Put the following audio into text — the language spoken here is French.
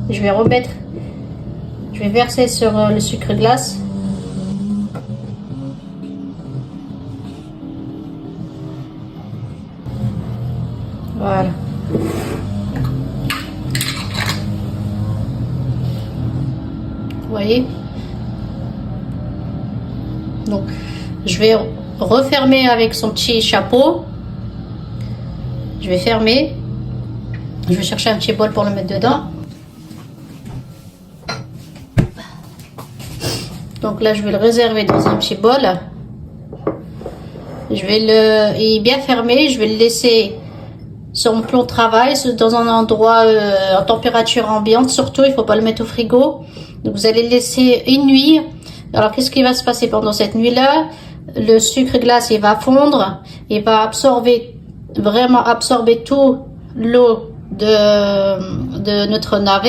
Je vais remettre, je vais verser sur le sucre glace. Voilà. Vous voyez? Donc, je vais refermer avec son petit chapeau. Je vais fermer. Je vais chercher un petit bol pour le mettre dedans. Donc là, je vais le réserver dans un petit bol. Je vais il est bien fermé. Je vais le laisser sur mon plan de travail, dans un endroit en température ambiante. Surtout, il ne faut pas le mettre au frigo. Donc, vous allez le laisser une nuit. Alors, qu'est-ce qui va se passer pendant cette nuit-là? Le sucre glace, il va fondre. Il va absorber, vraiment absorber tout l'eau de notre navet.